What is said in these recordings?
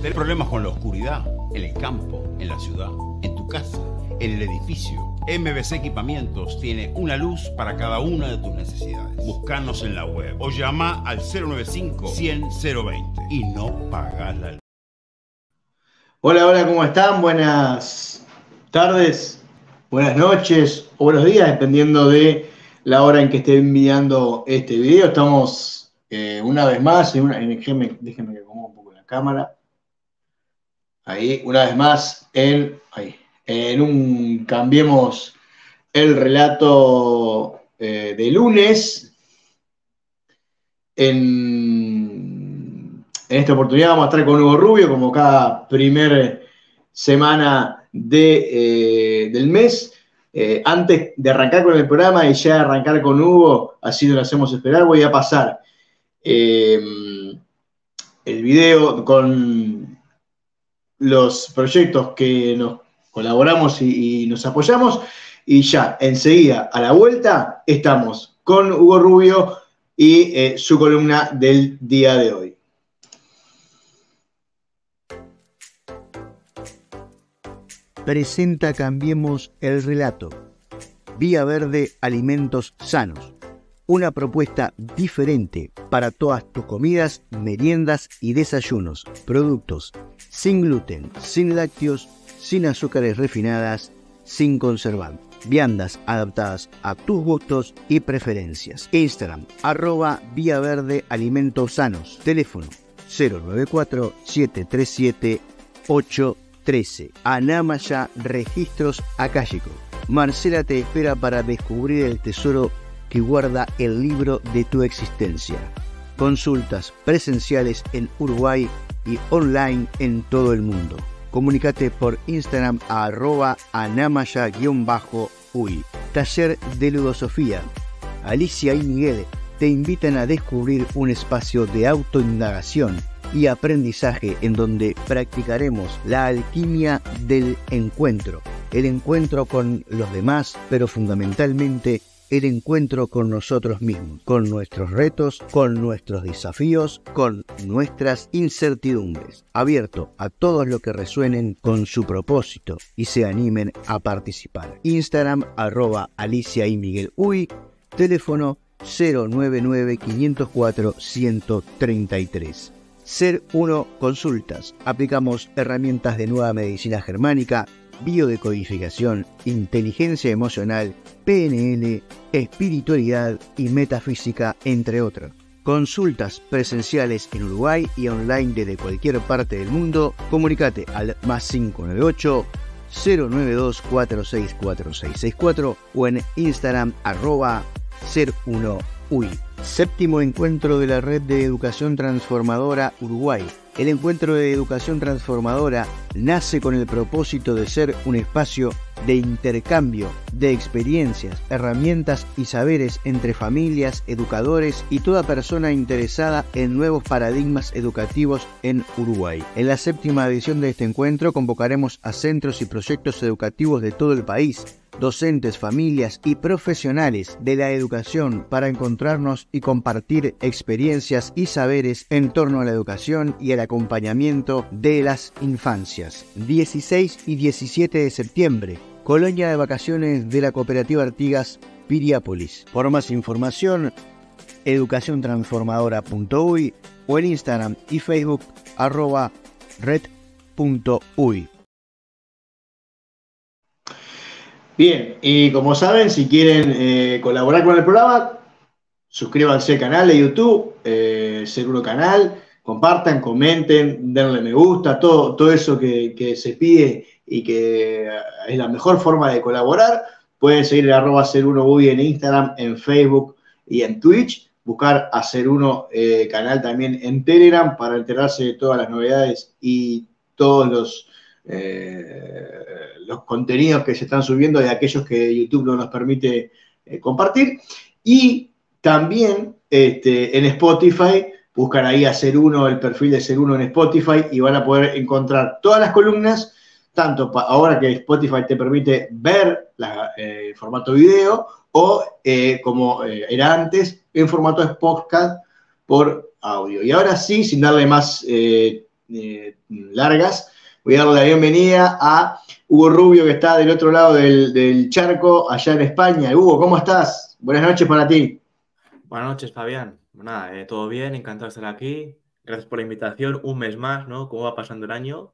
¿Tenés problemas con la oscuridad? En el campo, en la ciudad, en tu casa, en el edificio. MBC Equipamientos tiene una luz para cada una de tus necesidades. Búscanos en la web o llama al 095-100-020 y no pagas la luz. Hola, hola, ¿cómo están? Buenas tardes, buenas noches o buenos días, dependiendo de la hora en que estén mirando este video. Estamos una vez más, déjenme que acomodo un poco la cámara. Ahí, una vez más, en un Cambiemos el Relato de lunes. En esta oportunidad vamos a estar con Hugo Rubio, como cada primer semana del mes. Antes de arrancar con el programa y ya arrancar con Hugo, así no lo hacemos esperar, voy a pasar el video con los proyectos que nos colaboramos y nos apoyamos, y ya enseguida a la vuelta estamos con Hugo Rubio y su columna del día de hoy. Presenta Cambiemos el Relato. Vía Verde Alimentos Sanos. Una propuesta diferente para todas tus comidas, meriendas y desayunos. Productos sin gluten, sin lácteos, sin azúcares refinadas, sin conservantes. Viandas adaptadas a tus gustos y preferencias. Instagram, @Vía Verde Alimentos Sanos. Teléfono 094-737-813. Anamaya Registros Akáshico. Marcela te espera para descubrir el tesoro que guarda el libro de tu existencia. Consultas presenciales en Uruguay y online en todo el mundo. Comunicate por Instagram a @anamaya_uy. Taller de Ludosofía. Alicia y Miguel te invitan a descubrir un espacio de autoindagación y aprendizaje en donde practicaremos la alquimia del encuentro. El encuentro con los demás, pero fundamentalmente el encuentro con nosotros mismos, con nuestros retos, con nuestros desafíos, con nuestras incertidumbres. Abierto a todos los que resuenen con su propósito y se animen a participar. Instagram @Alicia y Miguel Uy. Teléfono 099-504-133. Ser Uno Consultas. Aplicamos herramientas de nueva medicina germánica, biodecodificación, inteligencia emocional, PNL, espiritualidad y metafísica, entre otros. Consultas presenciales en Uruguay y online desde cualquier parte del mundo. Comunicate al +598 092 464664 o en Instagram @Ser1Uy. Séptimo encuentro de la Red de Educación Transformadora Uruguay. El encuentro de Educación Transformadora nace con el propósito de ser un espacio de intercambio de experiencias, herramientas y saberes entre familias, educadores y toda persona interesada en nuevos paradigmas educativos en Uruguay. En la séptima edición de este encuentro convocaremos a centros y proyectos educativos de todo el país, docentes, familias y profesionales de la educación para encontrarnos y compartir experiencias y saberes en torno a la educación y el acompañamiento de las infancias. 16 y 17 de septiembre, colonia de vacaciones de la Cooperativa Artigas, Piriápolis. Por más información, educaciontransformadora.uy o en Instagram y Facebook @red.uy. Bien, y como saben, si quieren colaborar con el programa, suscríbanse al canal de YouTube, Ser Uno Canal, compartan, comenten, denle me gusta, todo eso que se pide y que es la mejor forma de colaborar. Pueden seguir el @Ser1Uy en Instagram, en Facebook y en Twitch. Buscar a Ser Uno Canal también en Telegram para enterarse de todas las novedades y todos los contenidos que se están subiendo, de aquellos que YouTube no nos permite compartir. Y también en Spotify, buscan ahí a Ser Uno, el perfil de Ser Uno en Spotify, y van a poder encontrar todas las columnas, tanto ahora que Spotify te permite ver en formato video, o como era antes, en formato de podcast por audio. Y ahora sí, sin darle más largas. Voy a darle la bienvenida a Hugo Rubio, que está del otro lado del charco, allá en España. Hugo, ¿cómo estás? Buenas noches para ti. Buenas noches, Fabián. Nada, todo bien, encantado de estar aquí. Gracias por la invitación. Un mes más, ¿no? Cómo va pasando el año.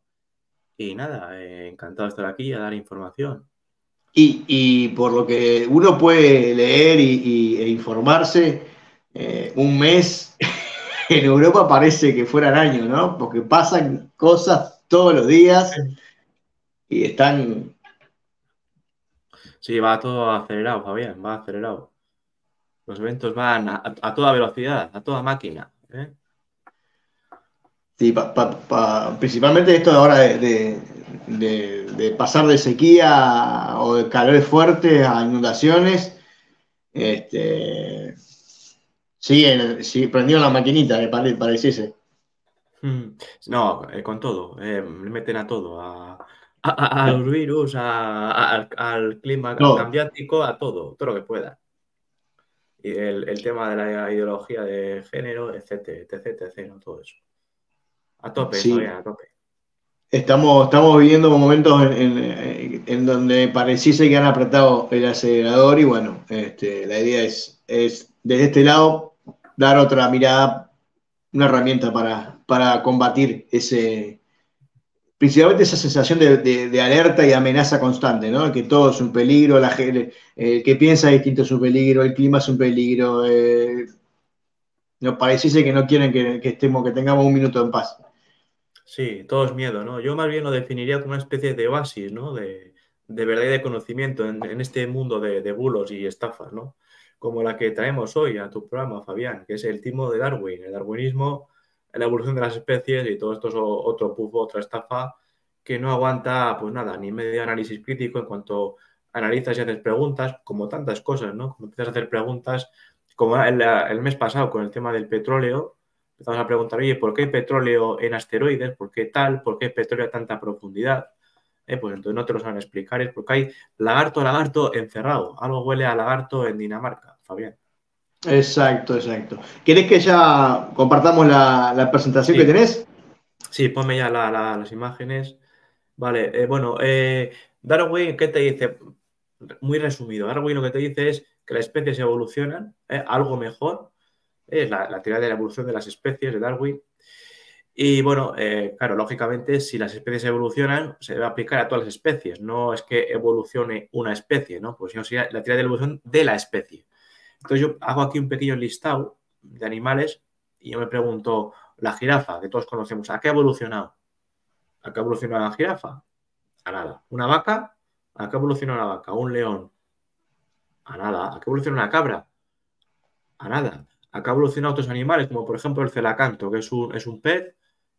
Y nada, encantado de estar aquí a dar información. Y por lo que uno puede leer e informarse, un mes en Europa parece que fueran años, ¿no? Porque pasan cosas todos los días y están... Sí, va todo acelerado, Fabián, va acelerado. Los eventos van a toda velocidad, a toda máquina. Sí, principalmente esto ahora de pasar de sequía o de calores fuertes a inundaciones, sí, prendieron la maquinita, me pareciese. No, con todo. Le meten a todo. A los virus, al clima cambiático, a todo lo que pueda. Y el tema de la ideología de género, etcétera, etcétera, ¿no? Todo eso. A tope, sí. Fabián, a tope. Estamos viviendo momentos en donde pareciese que han apretado el acelerador y bueno, la idea es desde este lado dar otra mirada, una herramienta para combatir principalmente esa sensación de alerta y amenaza constante, ¿no? Que todo es un peligro, el que piensa distinto es un peligro, el clima es un peligro, nos pareciese que no quieren que tengamos un minuto en paz. Sí, todo es miedo, ¿no? Yo más bien lo definiría como una especie de oasis, ¿no? De verdad y de conocimiento en este mundo de bulos y estafas, ¿no? Como la que traemos hoy a tu programa, Fabián, que es el timo de Darwin, el darwinismo, la evolución de las especies y todo esto es otro pufo, otra estafa que no aguanta, pues nada, ni medio análisis crítico en cuanto analizas y haces preguntas, como tantas cosas, ¿no? Como empiezas a hacer preguntas, como el mes pasado con el tema del petróleo, empezamos a preguntar, oye, ¿por qué hay petróleo en asteroides? ¿Por qué tal? ¿Por qué hay petróleo a tanta profundidad? Pues entonces no te lo saben explicar, es porque hay lagarto encerrado. Algo huele a lagarto en Dinamarca, Fabián. Exacto. ¿Querés que ya compartamos la presentación que tenés? Sí, ponme ya las imágenes. Vale, Darwin, ¿qué te dice? Muy resumido, Darwin lo que te dice es que las especies evolucionan, algo mejor. Es la teoría de la evolución de las especies de Darwin. Y bueno, claro, lógicamente, si las especies evolucionan, se debe aplicar a todas las especies. No es que evolucione una especie, ¿no? Pues sino sería la teoría de la evolución de la especie. Entonces yo hago aquí un pequeño listado de animales y yo me pregunto, la jirafa, que todos conocemos, ¿a qué ha evolucionado? ¿A qué ha evolucionado la jirafa? A nada. ¿Una vaca? ¿A qué ha evolucionado la vaca? ¿Un león? A nada. ¿A qué evoluciona una cabra? A nada. ¿A qué ha evolucionado otros animales, como por ejemplo el celacanto, que es un pez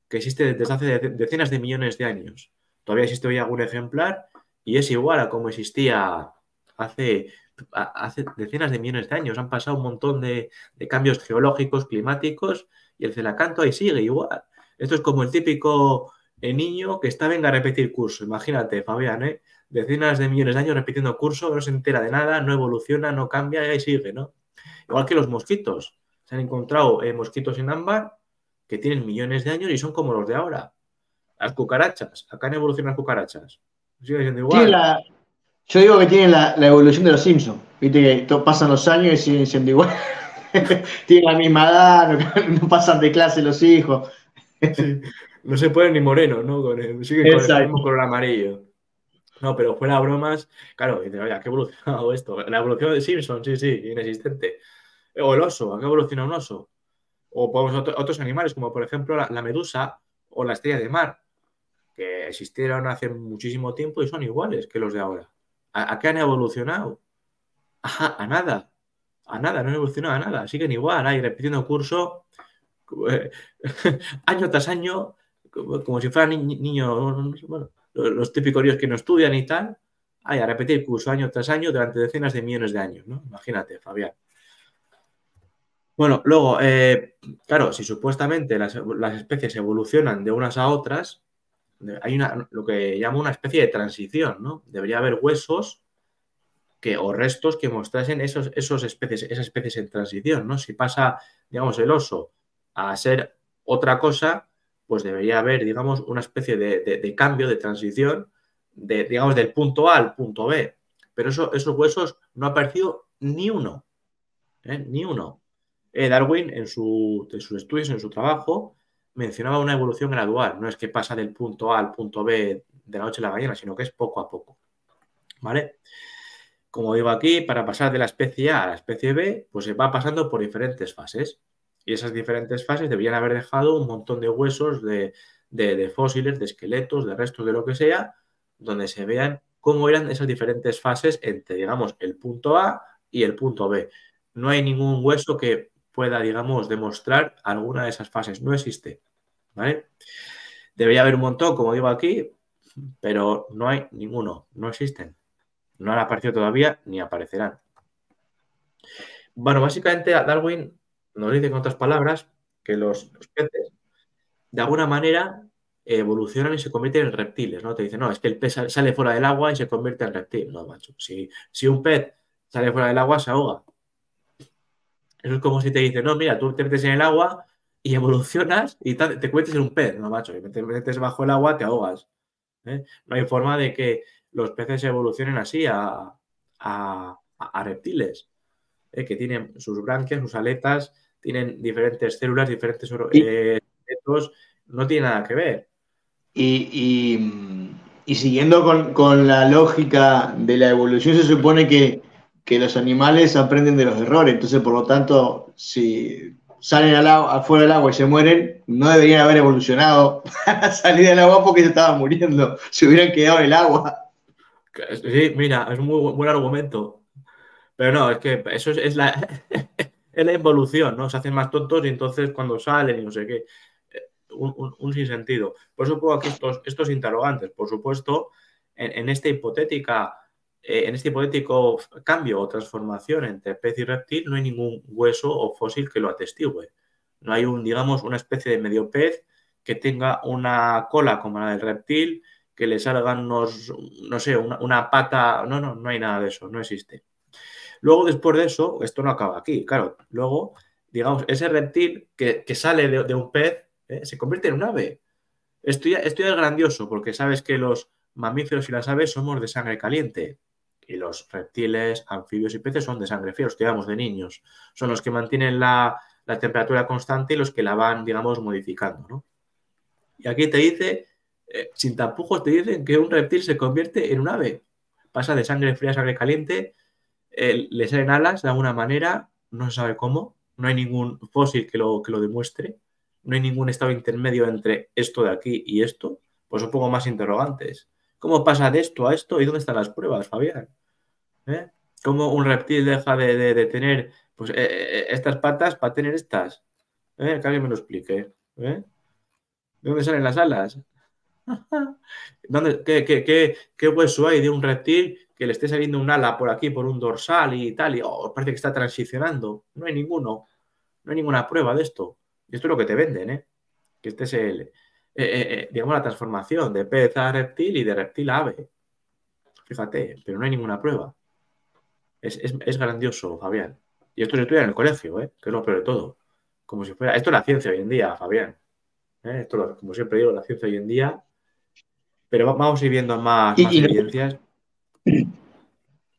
que existe desde hace decenas de millones de años? Todavía existe hoy algún ejemplar y es igual a como existía hace decenas de millones de años. Han pasado un montón de cambios geológicos, climáticos y el celacanto ahí sigue igual. Esto es como el típico niño que venga a repetir curso. Imagínate, Fabián, decenas de millones de años repitiendo curso, no se entera de nada, no evoluciona, no cambia y ahí sigue, ¿no? Igual que los mosquitos. Se han encontrado mosquitos en ámbar que tienen millones de años y son como los de ahora. Las cucarachas. Acá han evolucionado las cucarachas. Sigue siendo igual. Yo digo que tienen la evolución de los Simpsons. Viste que pasan los años y siguen siendo igual. Tienen la misma edad, no pasan de clase los hijos. Sí. No se ponen ni morenos, ¿no? Siguen con el mismo color amarillo. No, pero fuera bromas, claro, dice, oye, ¿a qué ha evolucionado esto? La evolución de Simpson, sí, inexistente. O el oso, ¿a qué evoluciona un oso? O podemos otros animales, como por ejemplo la medusa o la estrella de mar, que existieron hace muchísimo tiempo y son iguales que los de ahora. ¿A qué han evolucionado? A nada. A nada, no han evolucionado a nada. Siguen igual, ahí repitiendo curso año tras año, como si fueran niños, bueno, los típicos niños que no estudian y tal, a repetir curso año tras año durante decenas de millones de años, ¿no? Imagínate, Fabián. Bueno, luego, claro, si supuestamente las especies evolucionan de unas a otras, hay lo que llamo una especie de transición, ¿no? Debería haber huesos o restos que mostrasen esas especies en transición, ¿no? Si pasa, digamos, el oso a ser otra cosa, pues debería haber, digamos, una especie de cambio, de transición, digamos, del punto A al punto B. Pero esos huesos no ha aparecido ni uno, ni uno. Darwin, en sus estudios, en su trabajo, mencionaba una evolución gradual. No es que pasa del punto A al punto B de la noche a la mañana, sino que es poco a poco. ¿Vale? Como digo aquí, para pasar de la especie A a la especie B, pues se va pasando por diferentes fases. Y esas diferentes fases deberían haber dejado un montón de huesos, de fósiles, de esqueletos, de restos, de lo que sea, donde se vean cómo eran esas diferentes fases entre, digamos, el punto A y el punto B. No hay ningún hueso que pueda, digamos, demostrar alguna de esas fases. No existe. ¿Vale? Debería haber un montón, como digo aquí, pero no hay ninguno. No existen. No han aparecido todavía ni aparecerán. Bueno, básicamente Darwin nos dice con otras palabras que los peces, de alguna manera, evolucionan y se convierten en reptiles, ¿no? Te dicen, no, es que el pez sale fuera del agua y se convierte en reptil. No, macho. Si un pez sale fuera del agua, se ahoga. Eso es como si te dicen, no, mira, tú te metes en el agua y evolucionas y te conviertes en un pez. No, macho, y te metes bajo el agua, te ahogas. No hay forma de que los peces evolucionen así a reptiles, que tienen sus branquias, sus aletas, tienen diferentes células, diferentes esqueletos, no tiene nada que ver. Y siguiendo con la lógica de la evolución, se supone que los animales aprenden de los errores, entonces por lo tanto, si salen afuera del agua y se mueren, no deberían haber evolucionado a salir del agua porque se estaban muriendo, se hubieran quedado en el agua. Sí, mira, es un muy buen argumento. Pero no, es que eso es la evolución, ¿no? Se hacen más tontos y entonces cuando salen y no sé qué, un sinsentido. Por eso pongo aquí estos interrogantes. Por supuesto, en este hipotético cambio o transformación entre pez y reptil no hay ningún hueso o fósil que lo atestigue. No hay digamos, una especie de medio pez que tenga una cola como la del reptil, que le salgan no sé, una pata. No hay nada de eso, no existe. Luego, después de eso, esto no acaba aquí, claro. Luego, digamos, ese reptil que sale de un pez se convierte en un ave. Esto ya es grandioso, porque sabes que los mamíferos y las aves somos de sangre caliente. Y los reptiles, anfibios y peces son de sangre fría, los que llamamos de niños. Son los que mantienen la temperatura constante y los que la van, digamos, modificando, ¿no? Y aquí te dice, sin tapujos, te dicen que un reptil se convierte en un ave. Pasa de sangre fría a sangre caliente. Le salen alas de alguna manera, no se sabe cómo, no hay ningún fósil que lo demuestre, no hay ningún estado intermedio entre esto de aquí y esto, pues un poco más interrogantes. ¿Cómo pasa de esto a esto y dónde están las pruebas, Fabián? ¿Cómo un reptil deja de tener pues, estas patas para tener estas? Que alguien me lo explique. ¿De dónde salen las alas? ¿Qué hueso hay de un reptil que le esté saliendo un ala por aquí, por un dorsal y tal? Y parece que está transicionando. No hay ninguno. No hay ninguna prueba de esto. Y esto es lo que te venden, que este es digamos, la transformación de pez a reptil y de reptil a ave. Fíjate, pero no hay ninguna prueba. Es grandioso, Fabián. Y esto se estudia en el colegio, que es lo peor de todo. Como si fuera. Esto es la ciencia hoy en día, Fabián. Esto, como siempre digo, la ciencia hoy en día. Pero vamos a ir viendo más evidencias.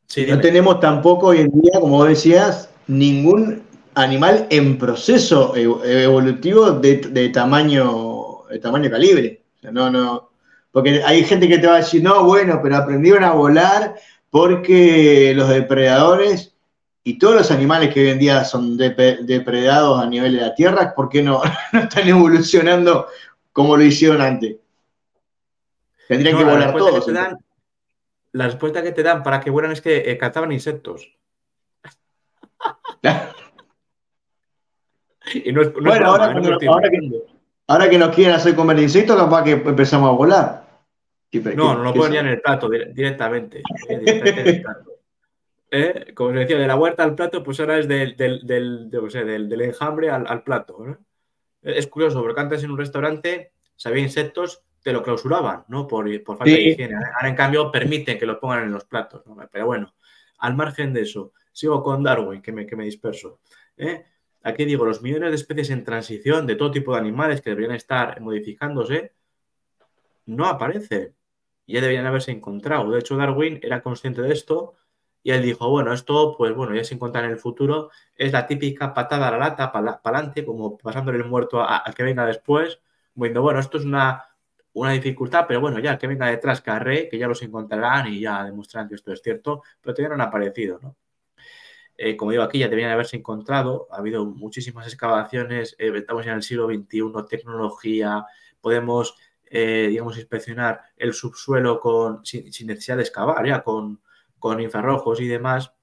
Sí, no tenemos tampoco hoy en día, como vos decías, ningún animal en proceso evolutivo de tamaño calibre. O sea, no. Porque hay gente que te va a decir, no, bueno, pero aprendieron a volar porque los depredadores y todos los animales que hoy en día son depredados a nivel de la Tierra, ¿por qué no están evolucionando como lo hicieron antes? Tendrían que volar todos. La respuesta que te dan para que vuelan es que cazaban insectos. Y no es bueno, ahora que nos quieren hacer comer insectos, capaz que empezamos a volar. No lo ponían en el plato directamente. Directamente en el plato. Como se decía, de la huerta al plato, pues ahora es del enjambre al plato. ¿no? Es curioso, porque antes en un restaurante, si había insectos, te lo clausuraban, ¿no? Por falta de higiene. Ahora, en cambio, permiten que los pongan en los platos. ¿no? Pero bueno, al margen de eso, sigo con Darwin, que me disperso. aquí digo, los millones de especies en transición de todo tipo de animales que deberían estar modificándose, no aparecen. Ya deberían haberse encontrado. De hecho, Darwin era consciente de esto y él dijo, bueno, esto, pues bueno, ya se encontrará en el futuro. Es la típica patada a la lata para adelante, como pasándole el muerto al que venga después, diciendo, bueno, esto es una dificultad, pero bueno, ya el que venga detrás carré, que ya los encontrarán y ya demostrarán que esto es cierto, pero todavía no han aparecido, ¿no? Como digo, aquí ya deberían haberse encontrado, ha habido muchísimas excavaciones, estamos en el siglo XXI, tecnología, podemos, digamos, inspeccionar el subsuelo sin necesidad de excavar, ya con infrarrojos y demás,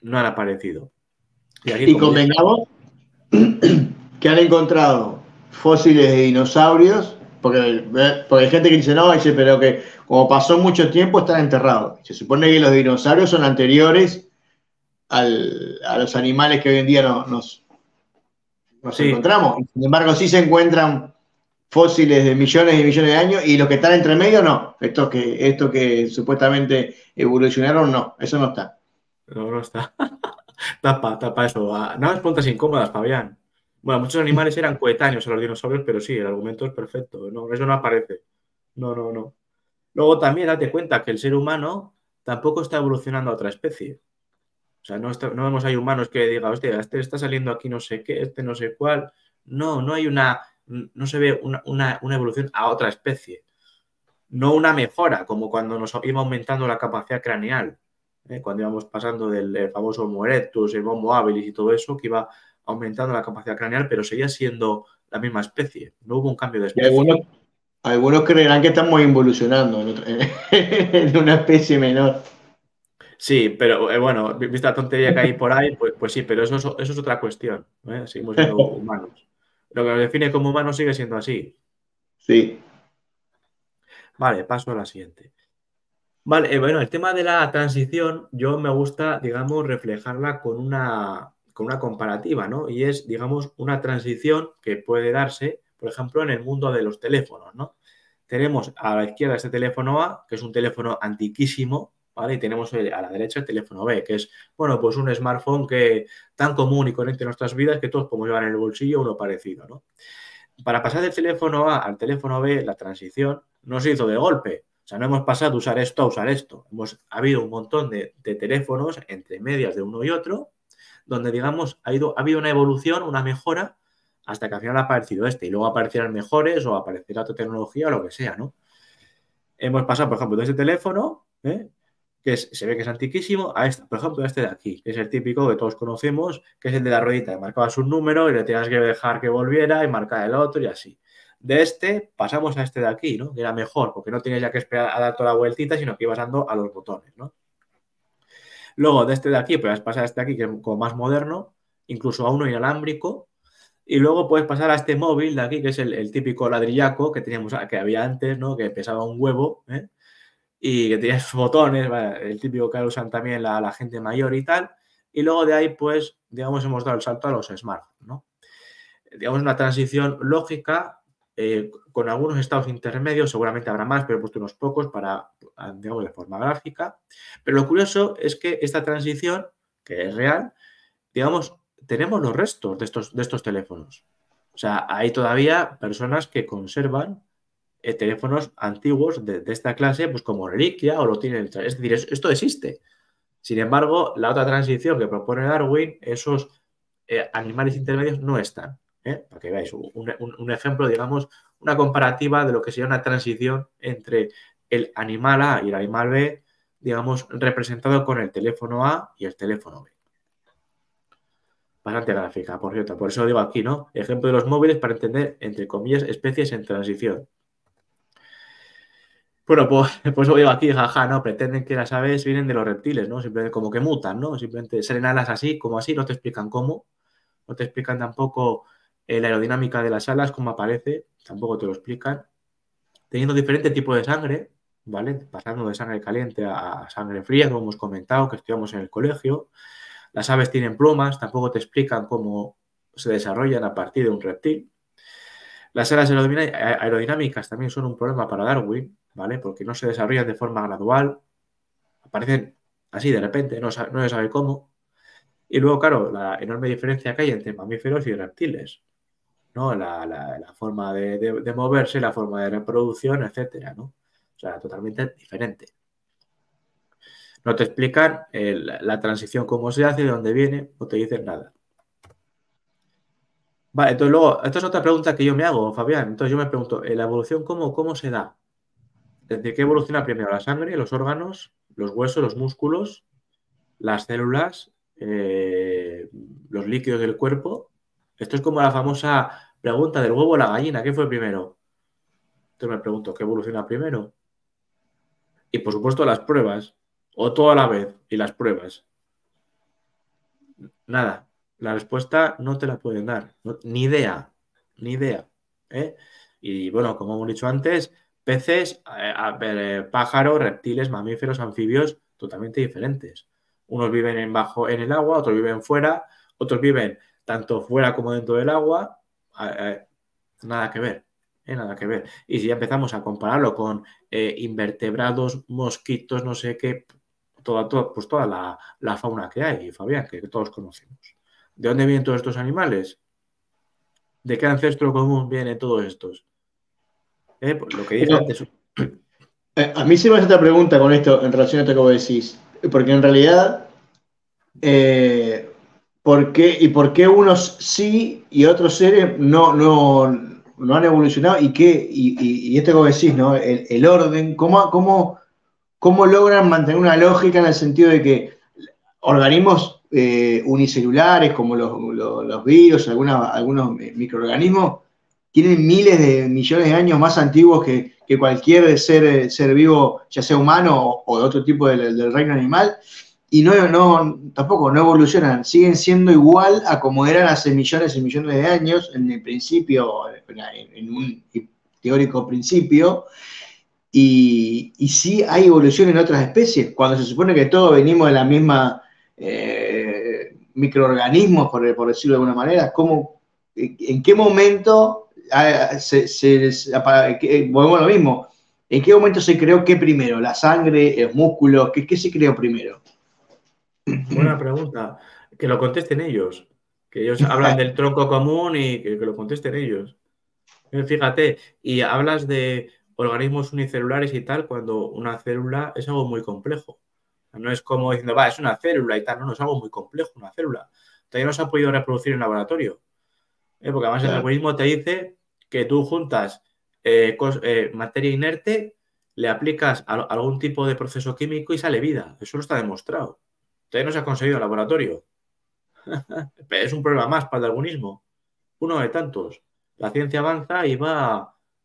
no han aparecido. Y aquí, convengamos que han encontrado fósiles de dinosaurios, porque hay gente que dice, no, dice, pero que como pasó mucho tiempo están enterrados. Se supone que los dinosaurios son anteriores a los animales que hoy en día nos encontramos. Sin embargo, sí se encuentran fósiles de millones y millones de años, y los que están entre medio, no. Estos que supuestamente evolucionaron, no. Eso no está. No está. Tapa eso. No es preguntas incómodas, Fabián. Bueno, muchos animales eran coetáneos a los dinosaurios, pero sí, el argumento es perfecto. No, eso no aparece. No. Luego también date cuenta que el ser humano tampoco está evolucionando a otra especie. O sea, no vemos ahí humanos que diga, hostia, este está saliendo aquí no sé qué, este no sé cuál. No se ve una evolución a otra especie. No una mejora, como cuando nos iba aumentando la capacidad craneal. Cuando íbamos pasando del famoso Homo erectus, el Homo habilis y todo eso, que iba aumentando la capacidad craneal, pero seguía siendo la misma especie. No hubo un cambio de especie. Y algunos creerán que estamos evolucionando en una especie menor. Sí, pero bueno, vista la tontería que hay por ahí, pues sí, pero eso es otra cuestión. Seguimos siendo humanos. Lo que nos define como humanos sigue siendo así. Sí. Vale, paso a la siguiente. Vale, bueno, el tema de la transición, yo me gusta, digamos, reflejarla con una comparativa, ¿no? Y es, digamos, una transición que puede darse, por ejemplo, en el mundo de los teléfonos, ¿no? Tenemos a la izquierda este teléfono A, que es un teléfono antiquísimo, ¿vale? Y tenemos a la derecha el teléfono B, que es, bueno, pues un smartphone que tan común y conecte en nuestras vidas que todos podemos llevar en el bolsillo uno parecido, ¿no? Para pasar del teléfono A al teléfono B, la transición no se hizo de golpe. O sea, no hemos pasado de usar esto a usar esto. Ha habido un montón de teléfonos entre medias de uno y otro, donde, digamos, ha habido una evolución, una mejora, hasta que al final ha aparecido este. Y luego aparecerán mejores o aparecerá otra tecnología o lo que sea, ¿no? Hemos pasado, por ejemplo, de ese teléfono, se ve que es antiquísimo, a este, por ejemplo, este de aquí, que es el típico que todos conocemos, que es el de la ruedita, que marcabas un número y le tenías que dejar que volviera y marcar el otro y así. De este pasamos a este de aquí, ¿no? Que era mejor, porque no tenías ya que esperar a dar toda la vueltita, sino que ibas dando a los botones, ¿no? Luego de este de aquí, puedes pasar a este de aquí, que es como más moderno, incluso a uno inalámbrico, y luego puedes pasar a este móvil de aquí, que es el típico ladrillaco que había antes, ¿no? Que pesaba un huevo, y que tenía sus botones, el típico que usan también la gente mayor y tal. Y luego de ahí, pues, digamos, hemos dado el salto a los smartphones, ¿no? Digamos, una transición lógica con algunos estados intermedios, seguramente habrá más, pero he puesto unos pocos para, digamos, de forma gráfica. Pero lo curioso es que esta transición, que es real, digamos, tenemos los restos de estos teléfonos. O sea, hay todavía personas que conservan teléfonos antiguos de esta clase, pues como reliquia o lo tienen. Es decir, esto existe. Sin embargo, la otra transición que propone Darwin, esos animales intermedios no están. Para que veáis un ejemplo, digamos, una comparativa de lo que sería una transición entre el animal A y el animal B, digamos, representado con el teléfono A y el teléfono B. Bastante gráfica, por cierto. Por eso lo digo aquí, ¿no? Ejemplo de los móviles para entender, entre comillas, especies en transición. Bueno, pues lo digo aquí, jaja, ¿no? Pretenden que las aves vienen de los reptiles, ¿no? Simplemente como que mutan, ¿no? Simplemente salen alas así, como así, no te explican cómo. No te explican tampoco la aerodinámica de las alas, cómo aparece, tampoco te lo explican. Teniendo diferente tipo de sangre, ¿vale? Pasando de sangre caliente a sangre fría, como hemos comentado, que estudiamos en el colegio. Las aves tienen plumas, tampoco te explican cómo se desarrollan a partir de un reptil. Las alas aerodinámicas también son un problema para Darwin, ¿vale? Porque no se desarrollan de forma gradual, aparecen así de repente, no se sabe cómo. Y luego, claro, la enorme diferencia que hay entre mamíferos y reptiles, ¿no? La forma de moverse, la forma de reproducción, etcétera, ¿no? O sea, totalmente diferente. No te explican la transición, cómo se hace, de dónde viene, no te dicen nada. Vale, entonces luego, esta es otra pregunta que yo me hago, Fabián. Entonces yo me pregunto, ¿la evolución cómo se da? Es decir, ¿qué evoluciona primero? ¿La sangre, los órganos, los huesos, los músculos, las células, los líquidos del cuerpo? Esto es como la famosa pregunta del huevo o la gallina. ¿Qué fue primero? Entonces me pregunto, ¿qué evoluciona primero? Y por supuesto las pruebas, o todo a la vez, y las pruebas. Nada. La respuesta no te la pueden dar. Ni idea. Ni idea. ¿Eh? Y bueno, como hemos dicho antes, peces, pájaros, reptiles, mamíferos, anfibios, totalmente diferentes. Unos viven en el agua, otros viven fuera, otros viven tanto fuera como dentro del agua. Nada que ver. Nada que ver. Y si ya empezamos a compararlo con invertebrados, mosquitos, no sé qué, pues toda la fauna que hay, Fabián, que todos conocemos. ¿De dónde vienen todos estos animales? ¿De qué ancestro común vienen todos estos? Pues lo que dije antes. A mí se me hace otra pregunta con esto, en relación a esto que vos decís. Porque en realidad, ¿por qué unos sí y otros seres no han evolucionado? Y esto que vos decís, ¿no? El orden, ¿cómo logran mantener una lógica en el sentido de que organismos unicelulares como los virus, algunos microorganismos, tienen miles de millones de años más antiguos que cualquier ser vivo, ya sea humano o de otro tipo del reino animal, y tampoco no evolucionan, siguen siendo igual a como eran hace millones y millones de años, en el principio, en un teórico principio. Y sí hay evolución en otras especies, cuando se supone que todos venimos de la misma microorganismos, por decirlo de alguna manera. ¿En qué momento volvemos a lo mismo? ¿En qué momento se creó qué primero? ¿La sangre, los músculos? ¿Qué se creó primero? Buena pregunta. Que lo contesten ellos. Que ellos hablan del tronco común y que lo contesten ellos. Fíjate, y hablas de organismos unicelulares y tal, cuando una célula es algo muy complejo. No es como diciendo, es una célula y tal, no, es algo muy complejo, una célula. Todavía no se ha podido reproducir en laboratorio. Porque además el algoritmo te dice que tú juntas materia inerte, le aplicas algún tipo de proceso químico y sale vida. Eso no está demostrado. Todavía no se ha conseguido en laboratorio. Es un problema más para el darwinismo. Uno de tantos. La ciencia avanza y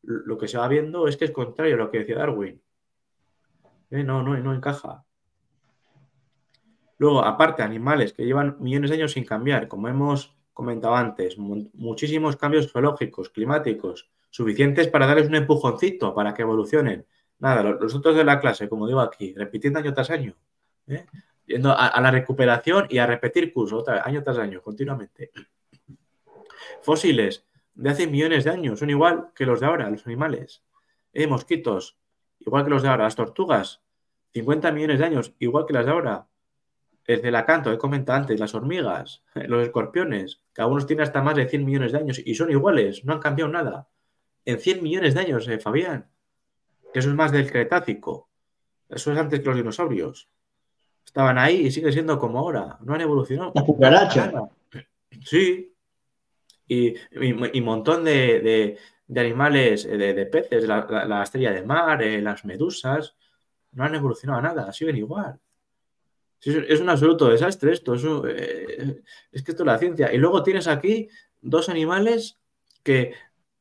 lo que se va viendo es que es contrario a lo que decía Darwin. No encaja. Luego, aparte, animales que llevan millones de años sin cambiar, como hemos comentado antes, muchísimos cambios geológicos, climáticos, suficientes para darles un empujoncito para que evolucionen. Nada, los otros de la clase, como digo aquí, repitiendo año tras año, yendo a la recuperación y a repetir curso año tras año, continuamente. Fósiles de hace millones de años son igual que los de ahora, los animales. Mosquitos, igual que los de ahora. Las tortugas, 50 millones de años, igual que las de ahora. El celacanto, he comentado antes, las hormigas, los escorpiones, que algunos tienen hasta más de 100 millones de años y son iguales, no han cambiado nada. En 100 millones de años, Fabián. Que eso es más del Cretácico. Eso es antes que los dinosaurios. Estaban ahí y siguen siendo como ahora. No han evolucionado. Las cucarachas. Sí. Y un montón de animales, de peces, la estrella de mar, las medusas, no han evolucionado a nada, siguen igual. Es un absoluto desastre esto. Es que esto es la ciencia. Y luego tienes aquí dos animales que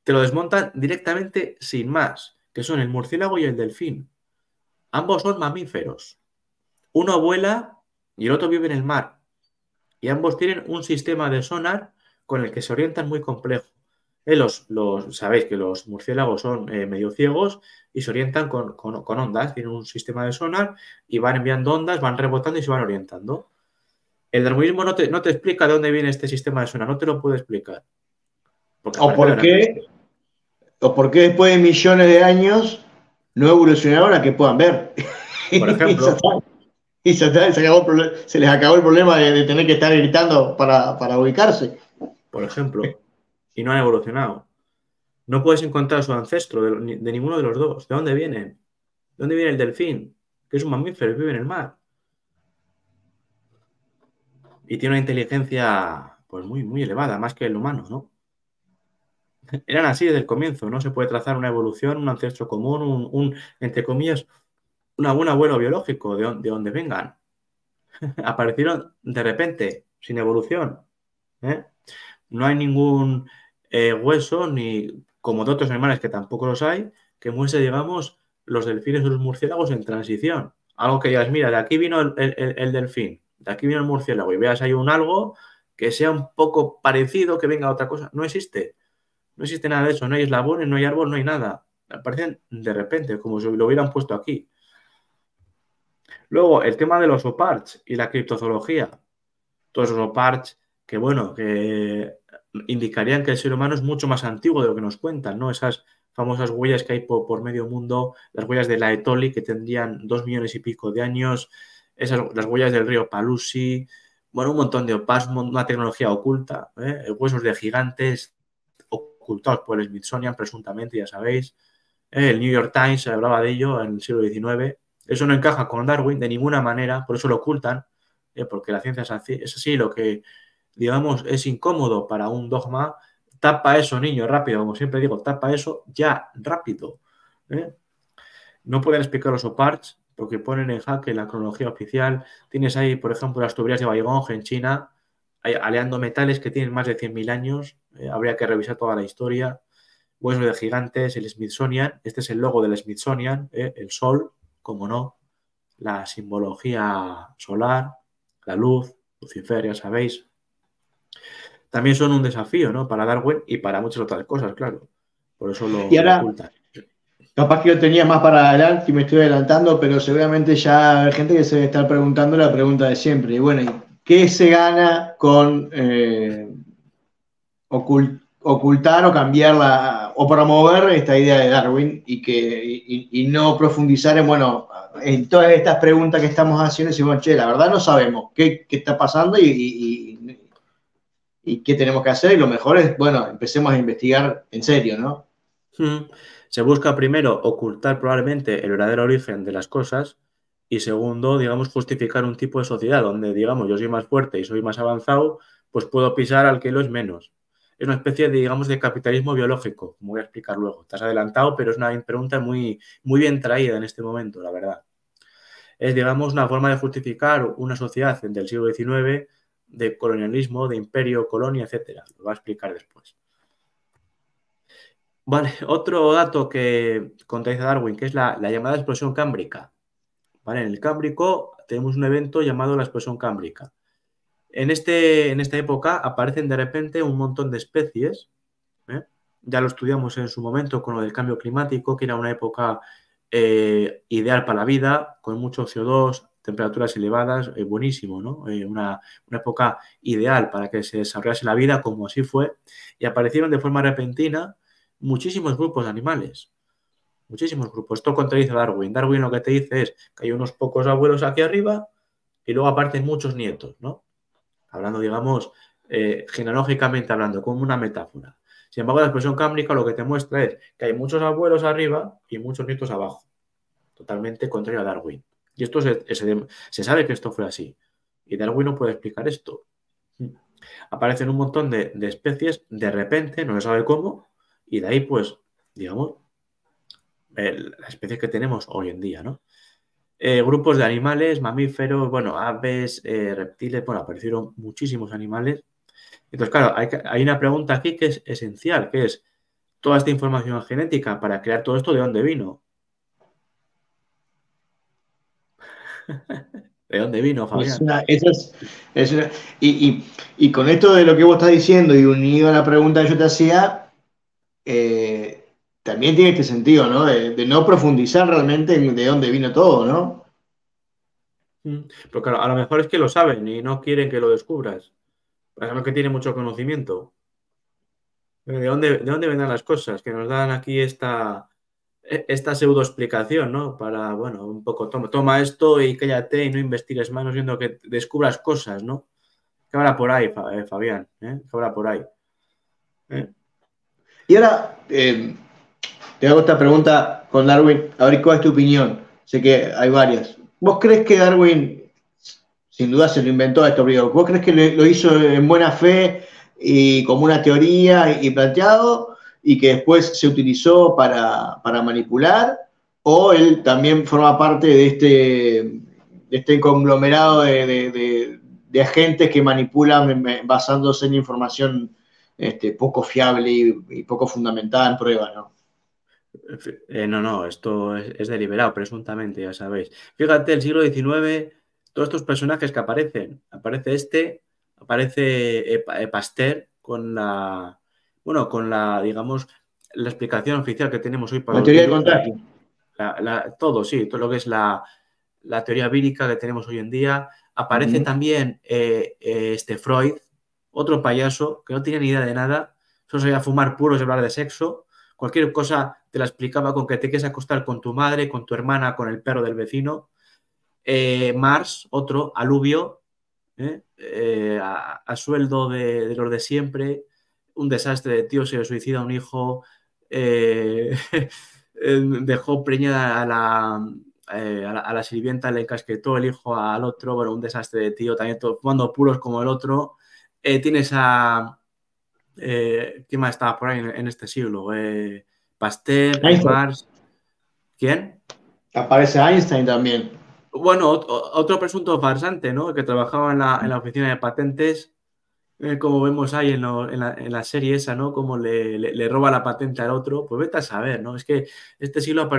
te lo desmontan directamente sin más, que son el murciélago y el delfín. Ambos son mamíferos. Uno vuela y el otro vive en el mar. Y ambos tienen un sistema de sonar con el que se orientan muy complejo. Sabéis que los murciélagos son medio ciegos y se orientan con ondas. Tienen un sistema de sonar y van enviando ondas, van rebotando y se van orientando. El darwinismo no te explica de dónde viene este sistema de sonar, no te lo puede explicar. ¿O por qué después de millones de años no evolucionaron a que puedan ver? Por ejemplo, Y se les acabó el problema de tener que estar gritando para ubicarse. por ejemplo, y no han evolucionado. No puedes encontrar su ancestro de ninguno de los dos. ¿De dónde vienen? ¿De dónde viene el delfín? Que es un mamífero, vive en el mar. Y tiene una inteligencia pues muy, muy elevada, más que el humano, ¿no? Eran así desde el comienzo, no se puede trazar una evolución, un ancestro común, entre comillas, un abuelo biológico de donde vengan. Aparecieron de repente, sin evolución. ¿Eh? No hay ningún hueso, ni como de otros animales que tampoco los hay, que muestre, digamos, los delfines o los murciélagos en transición. Algo que digas, mira, de aquí vino el delfín, de aquí vino el murciélago, y veas hay un algo que sea un poco parecido, que venga a otra cosa. No existe. No existe nada de eso. No hay eslabones, no hay árbol, no hay nada. Aparecen de repente, como si lo hubieran puesto aquí. Luego, el tema de los OPARCH y la criptozoología. Todos esos OPARCH que, bueno, que indicarían que el ser humano es mucho más antiguo de lo que nos cuentan, ¿no? Esas famosas huellas que hay por medio mundo, las huellas de la Etoli, que tendrían 2 millones y pico de años, las huellas del río Palusi, bueno, un montón de OPARCH, una tecnología oculta, huesos de gigantes ocultados por el Smithsonian, presuntamente, ya sabéis. El New York Times hablaba de ello en el siglo XIX. Eso no encaja con Darwin de ninguna manera, por eso lo ocultan, porque la ciencia es así, lo que, digamos, es incómodo para un dogma, tapa eso, niño, rápido, como siempre digo, tapa eso ya, rápido. No pueden explicar los OPARCH porque ponen en jaque la cronología oficial. Tienes ahí, por ejemplo, las tuberías de Baigong en China, aleando metales que tienen más de 100.000 años. Habría que revisar toda la historia. Huesos de gigantes, el Smithsonian. Este es el logo del Smithsonian, el sol, como no. La simbología solar, la luz, Lucifer, ya sabéis. También son un desafío, ¿no? Para Darwin y para muchas otras cosas, claro. Por eso Y lo ahora, ocultan. capaz que yo tenía más para adelante y me estoy adelantando, pero seguramente ya hay gente que se debe estar preguntando la pregunta de siempre. Y bueno, ¿qué se gana con ocultar o cambiar o promover esta idea de Darwin y no profundizar en todas estas preguntas que estamos haciendo? Y decimos, che, la verdad no sabemos qué está pasando y qué tenemos que hacer. Y lo mejor es, bueno, empecemos a investigar en serio, ¿no? Se busca primero ocultar probablemente el verdadero origen de las cosas y segundo, digamos, justificar un tipo de sociedad donde, digamos, yo soy más fuerte y soy más avanzado, pues puedo pisar al que lo es menos. Es una especie de, digamos, de capitalismo biológico, como voy a explicar luego. Te has adelantado, pero es una pregunta muy, muy bien traída en este momento, la verdad. Es, digamos, una forma de justificar una sociedad del siglo XIX de colonialismo, de imperio, colonia, etcétera. Lo voy a explicar después. Vale, otro dato que contradice Darwin, que es la llamada explosión cámbrica. ¿Vale? En el Cámbrico tenemos un evento llamado la explosión cámbrica. En esta época aparecen de repente un montón de especies. Ya lo estudiamos en su momento con lo del cambio climático, que era una época ideal para la vida, con mucho CO2, temperaturas elevadas, buenísimo, ¿no? Una época ideal para que se desarrollase la vida, como así fue, y aparecieron de forma repentina muchísimos grupos de animales. Muchísimos grupos. Esto contradice a Darwin. Darwin lo que te dice es que hay unos pocos abuelos aquí arriba y luego aparecen muchos nietos, ¿no? Hablando, digamos, genealógicamente hablando, como una metáfora. Sin embargo, la explosión cámbrica lo que te muestra es que hay muchos abuelos arriba y muchos nietos abajo. Totalmente contrario a Darwin. Y esto se sabe que esto fue así. Y Darwin no puede explicar esto. Aparecen un montón de especies de repente, no se sabe cómo, y de ahí, pues, digamos, las especies que tenemos hoy en día, ¿no? Grupos de animales, mamíferos, bueno, aves, reptiles, bueno, aparecieron muchísimos animales. Entonces, claro, hay una pregunta aquí que es esencial, que es toda esta información genética para crear todo esto, ¿de dónde vino? ¿De dónde vino, Fabián? Y con esto de lo que vos estás diciendo y unido a la pregunta que yo te hacía, también tiene este sentido, ¿no? De no profundizar realmente en de dónde vino todo, ¿no? Pero claro, a lo mejor es que lo saben y no quieren que lo descubras. Por ejemplo, que tiene mucho conocimiento. ¿De dónde vendrán las cosas? Que nos dan aquí esta esta pseudo explicación, ¿no? Para, bueno, un poco, toma esto y cállate y no investigues más, no siendo que descubras cosas, ¿no? ¿Qué habrá por ahí, Fabián? ¿Qué habrá por ahí? Y ahora te hago esta pregunta con Darwin, a ver cuál es tu opinión. Sé que hay varias. ¿Vos crees que Darwin, sin duda se lo inventó esto, pero vos crees que lo hizo en buena fe y como una teoría y planteado y que después se utilizó para manipular? ¿O él también forma parte de este conglomerado de agentes que manipulan basándose en información poco fiable y poco fundamentada en prueba, ¿no? No, esto es deliberado, presuntamente, ya sabéis. Fíjate, el siglo XIX, todos estos personajes que aparecen, aparece Pasteur digamos, la explicación oficial que tenemos hoy para La los teoría del virus, contagio. todo, sí, todo lo que es la teoría vírica que tenemos hoy en día. Aparece también Freud, otro payaso que no tenía ni idea de nada, solo sabía fumar puros y hablar de sexo. Cualquier cosa te la explicaba con que te quieres acostar con tu madre, con tu hermana, con el perro del vecino. Marx, otro, Alubio, a sueldo de los de siempre, un desastre de tío, se le suicida un hijo, dejó preñada a la sirvienta, le encasquetó el hijo al otro, bueno, un desastre de tío, también fumando puros como el otro. Tienes a... ¿quién más estaba por ahí en este siglo? Pasteur, Marx. ¿Quién? Aparece Einstein también. Bueno, otro presunto farsante, ¿no? Que trabajaba en la oficina de patentes, como vemos ahí en la serie esa, ¿no? Como le roba la patente al otro. Pues vete a saber, ¿no? Es que este siglo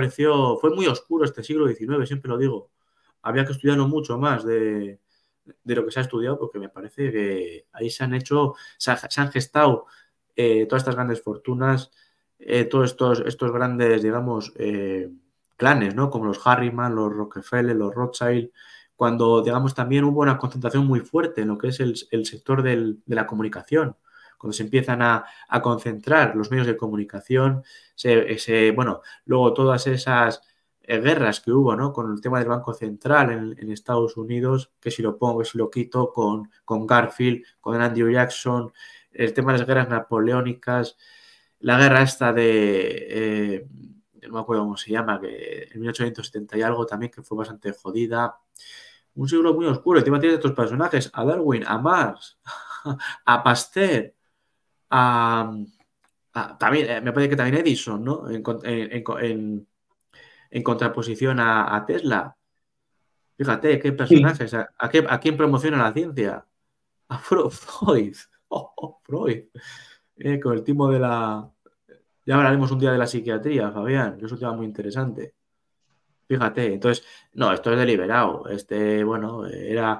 fue muy oscuro este siglo XIX, siempre lo digo. Había que estudiarlo mucho más de lo que se ha estudiado, porque me parece que ahí se han gestado todas estas grandes fortunas, todos estos grandes, digamos, clanes, ¿no? Como los Harriman, los Rockefeller, los Rothschild, cuando, digamos, también hubo una concentración muy fuerte en lo que es el sector de la comunicación. Cuando se empiezan a concentrar los medios de comunicación, bueno, luego todas esas guerras que hubo, ¿no? Con el tema del Banco Central en Estados Unidos, que si lo pongo, que si lo quito, con Garfield, con Andrew Jackson, el tema de las guerras napoleónicas, la guerra esta no me acuerdo cómo se llama, que en 1870 y algo también, que fue bastante jodida. Un siglo muy oscuro. El tema tiene estos personajes, a Darwin, a Marx, a Pasteur, también, me parece que también Edison, ¿no? En contraposición a Tesla. Fíjate, qué personajes. ¿A quién promociona la ciencia? A Freud. Freud. Con el timo de la... Ya hablaremos un día de la psiquiatría, Fabián, que es un tema muy interesante. Fíjate, entonces, no, esto es deliberado. Bueno, era,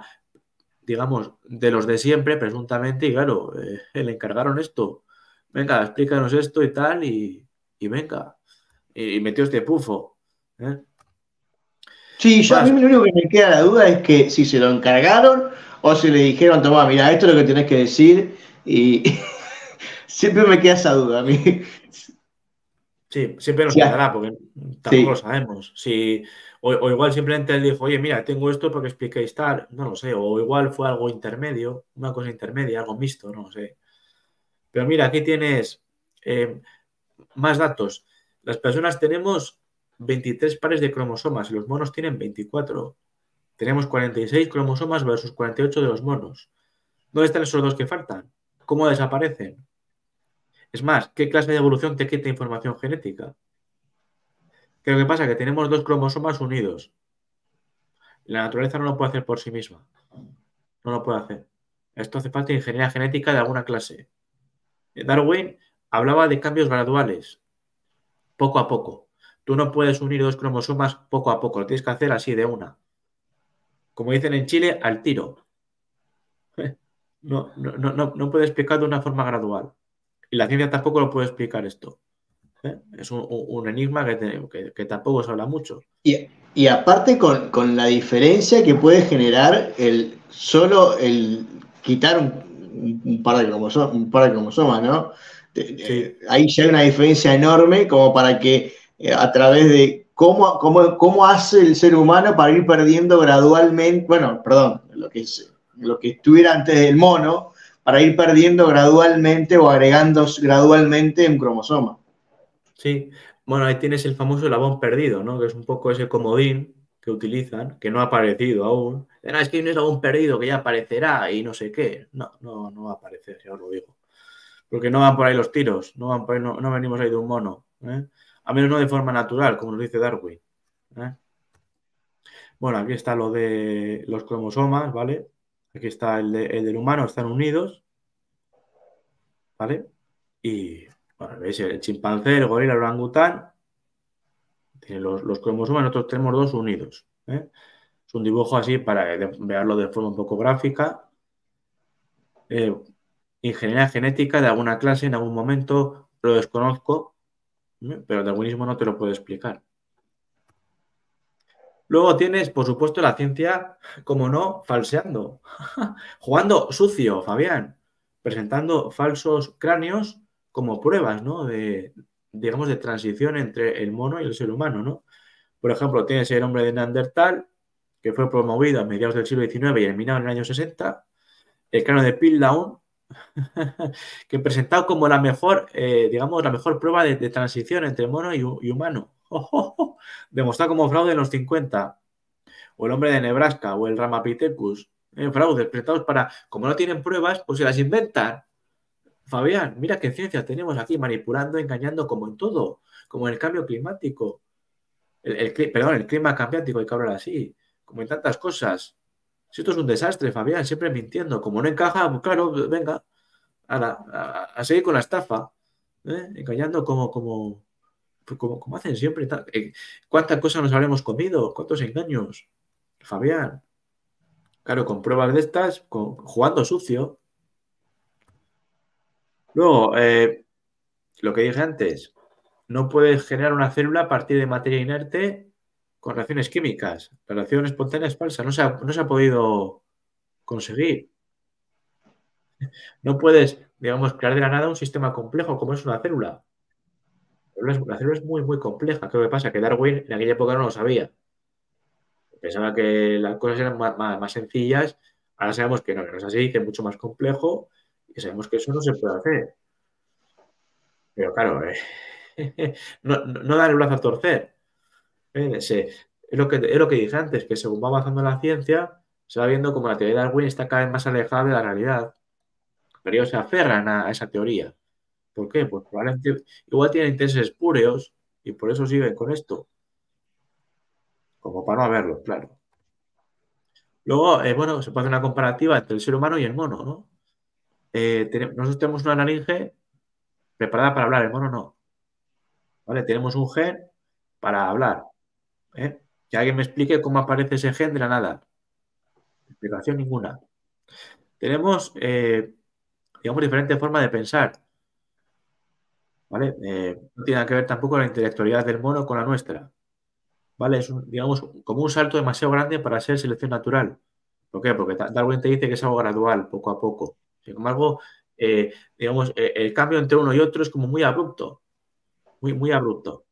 digamos, de los de siempre, presuntamente, y claro, le encargaron esto. Venga, explícanos esto y tal, y venga. Y metió este pufo. Sí, a mí lo único que me queda la duda es que si se lo encargaron o si le dijeron, tomá, mira, esto es lo que tenés que decir, y siempre me queda esa duda a mí. Sí, siempre nos quedará, porque tampoco lo sabemos. O igual simplemente él dijo, oye, mira, tengo esto porque expliquéis tal, no lo sé, o igual fue algo intermedio, una cosa intermedia, algo mixto, no lo sé. Pero mira, aquí tienes más datos. Las personas tenemos 23 pares de cromosomas y los monos tienen 24. Tenemos 46 cromosomas versus 48 de los monos. ¿Dónde están esos dos que faltan? ¿Cómo desaparecen? Es más, ¿qué clase de evolución te quita información genética? ¿Qué es lo que pasa? Que tenemos dos cromosomas unidos. La naturaleza no lo puede hacer por sí misma. No lo puede hacer. Esto hace falta ingeniería genética de alguna clase. Darwin hablaba de cambios graduales, poco a poco. Tú no puedes unir dos cromosomas poco a poco, lo tienes que hacer así de una. Como dicen en Chile, al tiro. No puede explicar de una forma gradual. Y la ciencia tampoco lo puede explicar esto. Es un enigma que tampoco se habla mucho. Y aparte con la diferencia que puede generar solo el quitar un par de cromosomas, ¿no? Sí. Ahí ya hay una diferencia enorme como para que a través de cómo hace el ser humano para ir perdiendo gradualmente, bueno, perdón, lo que estuviera antes del mono, para ir perdiendo gradualmente o agregando gradualmente un cromosoma. Sí, bueno, ahí tienes el famoso eslabón perdido, ¿no? Que es un poco ese comodín que utilizan, que no ha aparecido aún. No, es que hay un eslabón perdido que ya aparecerá y no sé qué. No, no va a aparecer, ya os lo digo. Porque no van por ahí los tiros, no van por ahí, no venimos ahí de un mono, ¿eh? A menos no de forma natural, como nos dice Darwin, ¿eh? Bueno, aquí está lo de los cromosomas, ¿vale? Aquí está el del humano, están unidos, ¿vale? Y, bueno, veis, el chimpancé, el gorila, el orangután, tienen los cromosomas, nosotros tenemos dos unidos, ¿eh? Es un dibujo así para verlo de forma un poco gráfica. Ingeniería genética de alguna clase en algún momento, lo desconozco, pero el darwinismo no te lo puedo explicar. Luego tienes, por supuesto, la ciencia, como no, falseando, jugando sucio, Fabián, presentando falsos cráneos como pruebas, ¿no? Digamos, de transición entre el mono y el ser humano, ¿no? Por ejemplo, tienes el hombre de Neandertal, que fue promovido a mediados del siglo XIX y eliminado en el año 60, el cráneo de Piltdown, que presentado como la mejor, digamos, la mejor prueba de transición entre mono y humano. Demostrado como fraude en los 50. O el hombre de Nebraska, o el Ramapithecus. Fraudes presentados para, como no tienen pruebas, pues se las inventan. Fabián, mira qué ciencia tenemos aquí, manipulando, engañando, como en todo, como en el cambio climático. Perdón, el clima cambiático, hay que hablar así, como en tantas cosas. Si esto es un desastre, Fabián, siempre mintiendo. Como no encaja, pues claro, venga, a seguir con la estafa, engañando como hacen siempre. ¿Cuántas cosas nos habremos comido? ¿Cuántos engaños? Fabián, claro, con pruebas de estas, jugando sucio. Luego, lo que dije antes, no puedes generar una célula a partir de materia inerte con reacciones químicas. La reacción espontánea es falsa, no se ha podido conseguir. No puedes, digamos, crear de la nada un sistema complejo como es una célula. La célula es muy, muy compleja. ¿Qué pasa? Que Darwin en aquella época no lo sabía. Pensaba que las cosas eran más sencillas. Ahora sabemos que no es así, que es mucho más complejo y sabemos que eso no se puede hacer. Pero claro, no dar el brazo a torcer. Es lo que dije antes, que según va avanzando la ciencia, se va viendo como la teoría de Darwin está cada vez más alejada de la realidad. Pero ellos se aferran a esa teoría. ¿Por qué? Pues probablemente igual tienen intereses espúreos y por eso siguen con esto. Como para no haberlo, claro. Luego, bueno, se puede hacer una comparativa entre el ser humano y el mono, ¿no? Nosotros tenemos una laringe preparada para hablar, el mono no. ¿Vale? Tenemos un gen para hablar. Que alguien me explique cómo aparece ese gen de la nada. Explicación ninguna. Tenemos, digamos, diferentes formas de pensar. ¿Vale? No tiene nada que ver tampoco la intelectualidad del mono con la nuestra. ¿Vale? Es, digamos, como un salto demasiado grande para ser selección natural. ¿Por qué? Porque Darwin te dice que es algo gradual, poco a poco. Sin embargo, digamos, el cambio entre uno y otro es como muy abrupto. Muy, muy abrupto.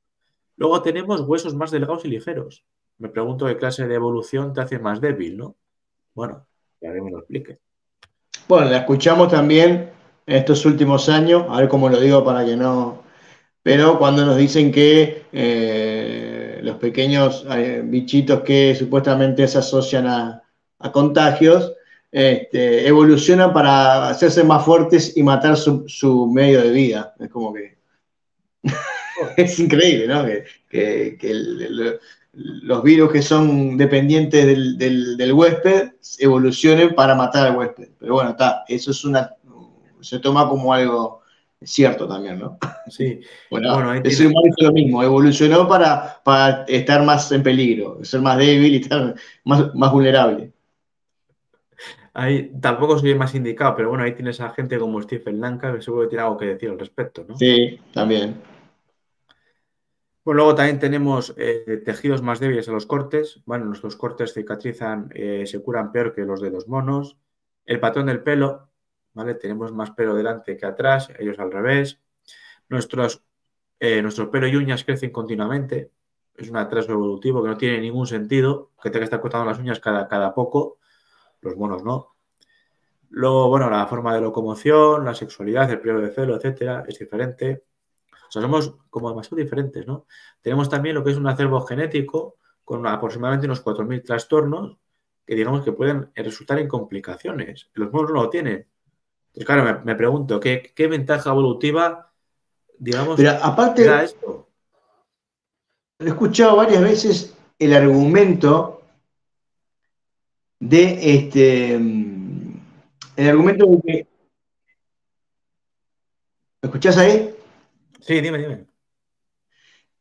Luego tenemos huesos más delgados y ligeros. Me pregunto qué clase de evolución te hace más débil, ¿no? Bueno, que alguien me lo explique. Bueno, la escuchamos también en estos últimos años, a ver cómo lo digo para que no... Pero cuando nos dicen que los pequeños bichitos que supuestamente se asocian a contagios, evolucionan para hacerse más fuertes y matar su medio de vida. Es como que... Es increíble, ¿no? Que los virus que son dependientes del huésped evolucionen para matar al huésped. Pero bueno, eso se toma como algo cierto también, ¿no? Sí. Bueno, el ser humano hizo lo mismo, evolucionó para estar más en peligro, ser más débil y estar más vulnerable. Ahí tampoco soy el más indicado, pero bueno, ahí tienes a gente como Stephen Lanka, que seguro que tiene algo que decir al respecto, ¿no? Sí, también. Pues luego también tenemos tejidos más débiles a los cortes. Bueno, nuestros cortes cicatrizan, se curan peor que los de los monos. El patrón del pelo, ¿vale? Tenemos más pelo delante que atrás, ellos al revés. Nuestros Nuestro pelo y uñas crecen continuamente. Es un atraso evolutivo que no tiene ningún sentido. Que tenga que estar cortando las uñas cada poco. Los monos no. Luego, bueno, la forma de locomoción, la sexualidad, el periodo de celo, etcétera, es diferente. O sea, somos como demasiado diferentes, ¿no? Tenemos también lo que es un acervo genético con aproximadamente unos 4.000 trastornos que digamos que pueden resultar en complicaciones. Los monos no lo tienen. Entonces, claro, me pregunto, ¿qué ventaja evolutiva, digamos, Pero da aparte, esto? he escuchado varias veces el argumento de que, ¿me escuchás ahí? Sí, dime.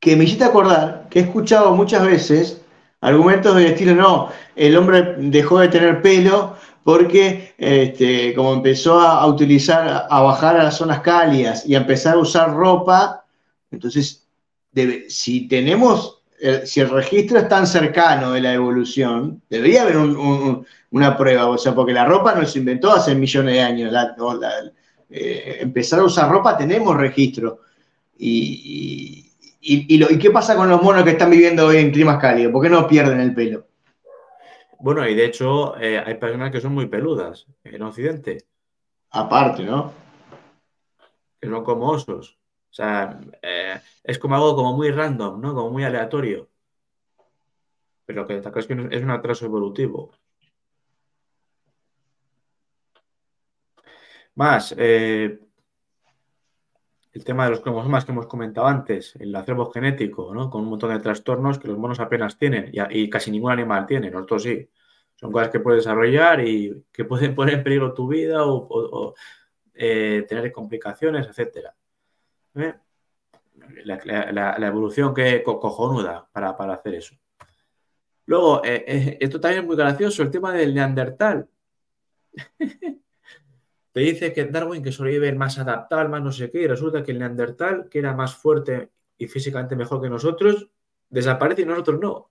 Que me hiciste acordar que he escuchado muchas veces argumentos del estilo, no, el hombre dejó de tener pelo porque como empezó a utilizar, a bajar a las zonas cálidas y a empezar a usar ropa, entonces, si si el registro es tan cercano de la evolución, debería haber una prueba, o sea, porque la ropa no se inventó hace millones de años, empezar a usar ropa tenemos registro. ¿Y qué pasa con los monos que están viviendo hoy en climas cálidos? ¿Por qué no pierden el pelo? Bueno, y de hecho hay personas que son muy peludas en Occidente, Aparte, ¿no? que son como osos. O sea, es como algo como muy random, ¿no? Como muy aleatorio. Pero lo que destaca es que es un atraso evolutivo. Más, el tema de los cromosomas que hemos comentado antes, el acervo genético, ¿no? Con un montón de trastornos que los monos apenas tienen y casi ningún animal tiene, nosotros sí. Son cosas que puedes desarrollar y que pueden poner en peligro tu vida o tener complicaciones, etcétera. ¿Eh? La evolución que cojonuda para hacer eso. Luego, esto también es muy gracioso, el tema del neandertal. Te dice que Darwin que sobrevive el más adaptado, el más no sé qué, y resulta que el neandertal, que era más fuerte y físicamente mejor que nosotros, desaparece y nosotros no.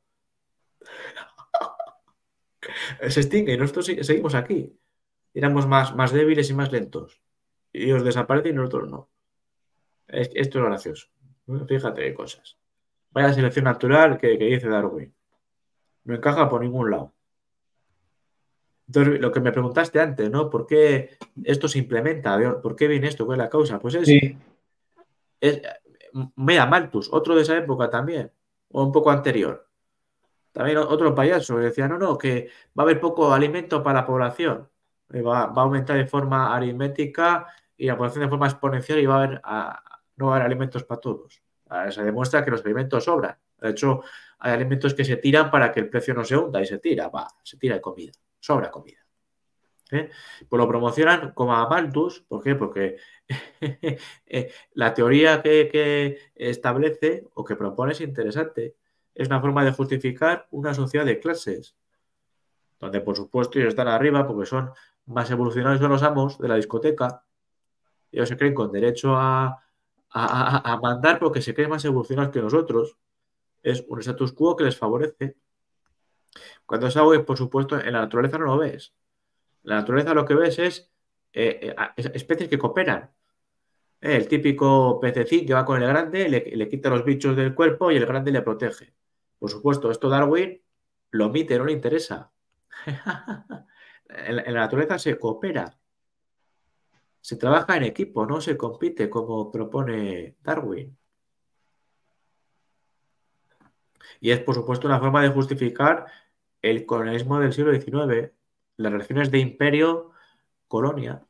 Se extingue y nosotros seguimos aquí. Éramos más débiles y más lentos. Y ellos desaparecen y nosotros no. Esto es gracioso. Fíjate qué cosas. Vaya selección natural que dice Darwin. No encaja por ningún lado. Entonces, lo que me preguntaste antes, ¿no? ¿Por qué esto se implementa? ¿Por qué viene esto? ¿Cuál es la causa? Pues Sí. Mira, Malthus, otro de esa época también, o un poco anterior. También otro payaso decía, no, que va a haber poco alimento para la población. Va a aumentar de forma aritmética y la población de forma exponencial y no va a haber alimentos para todos. Se demuestra que los alimentos sobran. De hecho, hay alimentos que se tiran para que el precio no se hunda y se tira de comida, sobra comida. Pues lo promocionan como a Malthus. ¿Por qué? Porque la teoría que establece o que propone es interesante. Es una forma de justificar una sociedad de clases, donde por supuesto ellos están arriba porque son más evolucionados, son los amos de la discoteca. Ellos se creen con derecho a mandar porque se creen más evolucionados que nosotros. Es un status quo que les favorece. Cuando es algo que, por supuesto, en la naturaleza no lo ves. En la naturaleza lo que ves es especies que cooperan. El típico pececín que va con el grande, le quita los bichos del cuerpo y el grande le protege. Por supuesto, esto Darwin lo omite, no le interesa. En la naturaleza se coopera. Se trabaja en equipo, no se compite como propone Darwin. Y es, por supuesto, una forma de justificar el colonialismo del siglo XIX, las relaciones de imperio-colonia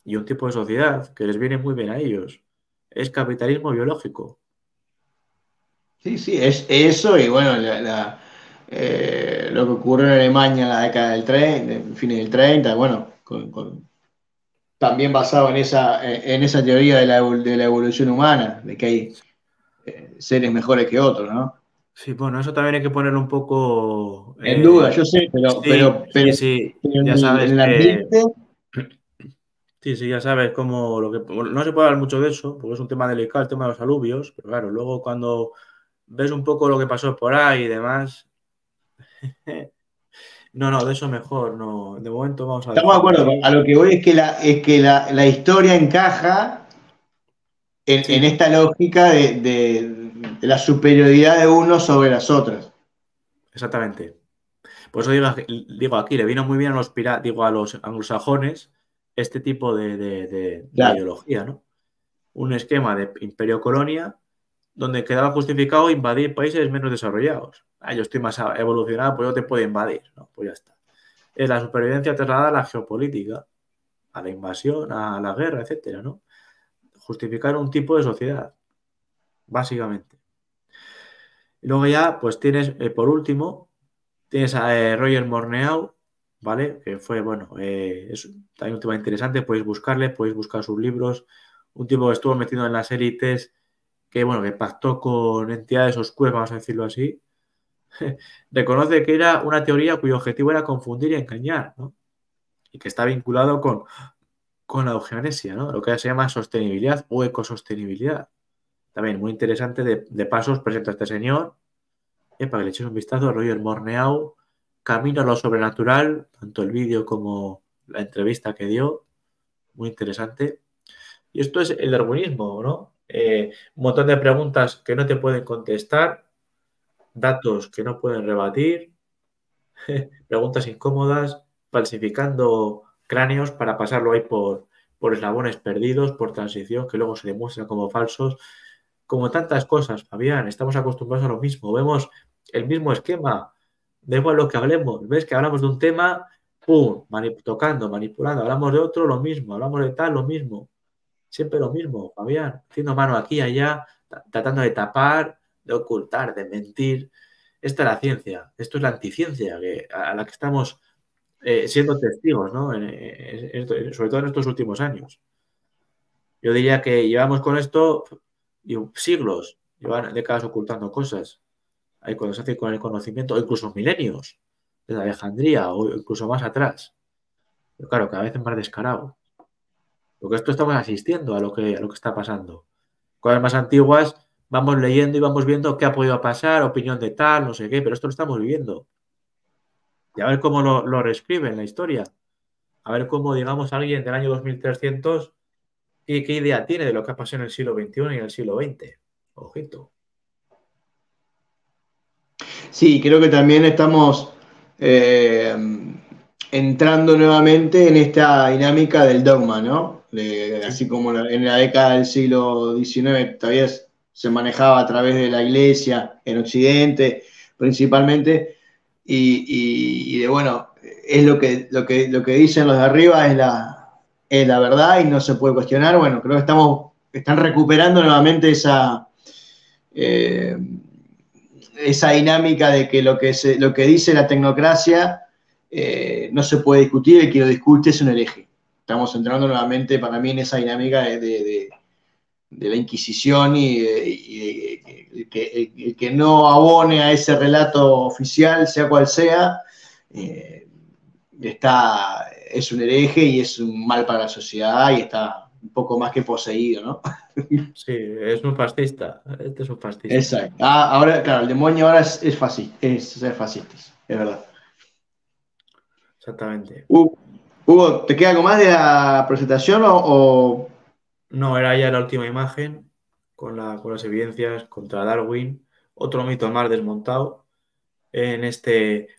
y un tipo de sociedad que les viene muy bien a ellos. Es capitalismo biológico. Sí, es eso y bueno, lo que ocurrió en Alemania en la década del 30, fines del 30, bueno, también basado en esa teoría de la evolución humana, de que hay seres mejores que otros, ¿no? Sí, bueno, eso también hay que ponerlo un poco... En duda, yo sé, Sí, pero ya en sabes el que... ambiente. Sí, ya sabes cómo... no se puede hablar mucho de eso, porque es un tema delicado, el tema de los aluvios, pero claro, luego cuando ves un poco lo que pasó por ahí y demás... No, de eso mejor, no. De momento vamos a Estamos de dejarlo acuerdo, ahí. a lo que voy es que la historia encaja en esta lógica de la superioridad de uno sobre las otras. Exactamente. Por eso digo aquí, le vino muy bien a los anglosajones este tipo de Claro. ideología, ¿no? Un esquema de imperio-colonia donde quedaba justificado invadir países menos desarrollados. Yo estoy más evolucionado, pues yo te puedo invadir, ¿no? Pues ya está. Es la supervivencia trasladada a la geopolítica, a la invasión, a la guerra, etcétera, ¿no? Justificar un tipo de sociedad, básicamente. Y luego ya, pues tienes, por último, tienes a Roger Morneau, ¿vale? Que fue, bueno, es también un tema interesante, podéis buscarle, podéis buscar sus libros. Un tipo que estuvo metido en las élites, que, bueno, que pactó con entidades oscuras, vamos a decirlo así. Reconoce que era una teoría cuyo objetivo era confundir y engañar, ¿no? Y que está vinculado con la eugenesia, ¿no? Lo que se llama sostenibilidad o ecosostenibilidad. También muy interesante de pasos presenta este señor, para que le echéis un vistazo a Roger Morneau, Camino a lo sobrenatural, tanto el vídeo como la entrevista que dio, muy interesante. Y esto es el darwinismo, ¿no? Un montón de preguntas que no te pueden contestar, datos que no pueden rebatir, preguntas incómodas, falsificando cráneos para pasarlo ahí por eslabones perdidos, por transición, que luego se demuestran como falsos. Como tantas cosas, Fabián, estamos acostumbrados a lo mismo, vemos el mismo esquema, da igual lo que hablemos, ves que hablamos de un tema, pum, tocando, manipulando, hablamos de otro, lo mismo, hablamos de tal, lo mismo, siempre lo mismo, Fabián, haciendo mano aquí y allá, tratando de tapar, de ocultar, de mentir. Esta es la ciencia, esto es la anticiencia a la que estamos siendo testigos, ¿no? Sobre todo en estos últimos años. Yo diría que llevamos con esto siglos, llevan décadas ocultando cosas. Ahí cuando se hace con el conocimiento, o incluso milenios, desde Alejandría o incluso más atrás. Pero claro, cada vez es más descarado. Porque esto estamos asistiendo a lo que está pasando. Cosas más antiguas, vamos leyendo y vamos viendo qué ha podido pasar, opinión de tal, no sé qué, pero esto lo estamos viviendo. Y a ver cómo lo reescribe en la historia. A ver cómo, digamos, alguien del año 2300, qué idea tiene de lo que ha pasado en el siglo XXI y en el siglo XX. Ojito. Sí, creo que también estamos entrando nuevamente en esta dinámica del dogma, ¿no? Así como en la década del siglo XIX todavía se manejaba a través de la iglesia en Occidente principalmente, y bueno, es lo que dicen los de arriba es la verdad y no se puede cuestionar. Bueno, creo que están recuperando nuevamente esa dinámica de que lo que dice la tecnocracia no se puede discutir, el que lo discute es un hereje. Estamos entrando nuevamente, para mí, en esa dinámica de la Inquisición y el que no abone a ese relato oficial, sea cual sea, es un hereje y es un mal para la sociedad y está un poco más que poseído, ¿no? Sí, es un fascista. Este es un fascista. Exacto. Ahora, claro, el demonio ahora es fascista, es verdad. Exactamente. Hugo, ¿te queda algo más de la presentación o... No, era ya la última imagen con las evidencias contra Darwin. Otro mito más desmontado en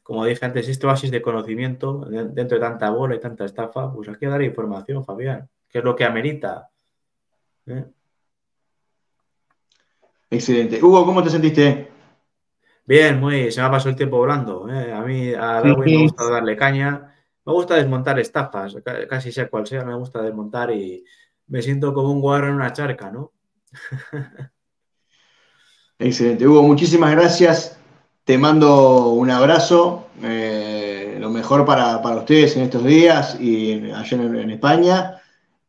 como dije antes, este oasis de conocimiento dentro de tanta bola y tanta estafa. Pues aquí a dar información, Fabián, que es lo que amerita. Excelente. Hugo, ¿cómo te sentiste? Bien, se me ha pasado el tiempo volando. A mí, a Darwin me Sí. gusta darle caña. Me gusta desmontar estafas, casi sea cual sea, me gusta desmontar y me siento como un guarro en una charca, ¿no? Excelente. Hugo, muchísimas gracias. Te mando un abrazo. Lo mejor para ustedes en estos días y allá en España.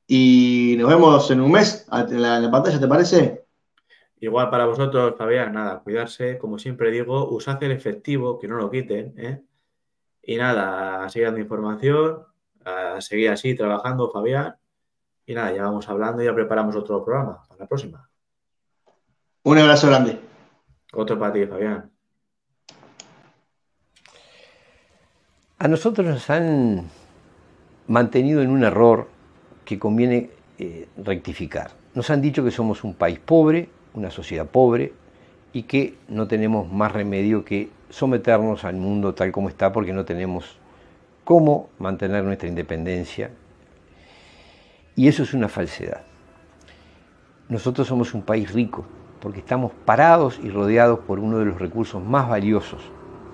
Y nos vemos en un mes en la pantalla, ¿te parece? Igual para vosotros, Fabián, nada, cuidarse, como siempre digo, usad el efectivo, que no lo quiten, ¿eh? Y nada, a seguir dando información, a seguir así trabajando, Fabián. Y nada, ya vamos hablando y ya preparamos otro programa para la próxima. Un abrazo grande. Otro para ti, Fabián. A nosotros nos han mantenido en un error que conviene rectificar. Nos han dicho que somos un país pobre, una sociedad pobre, y que no tenemos más remedio que someternos al mundo tal como está, porque no tenemos cómo mantener nuestra independencia. Y eso es una falsedad. Nosotros somos un país rico, porque estamos parados y rodeados por uno de los recursos más valiosos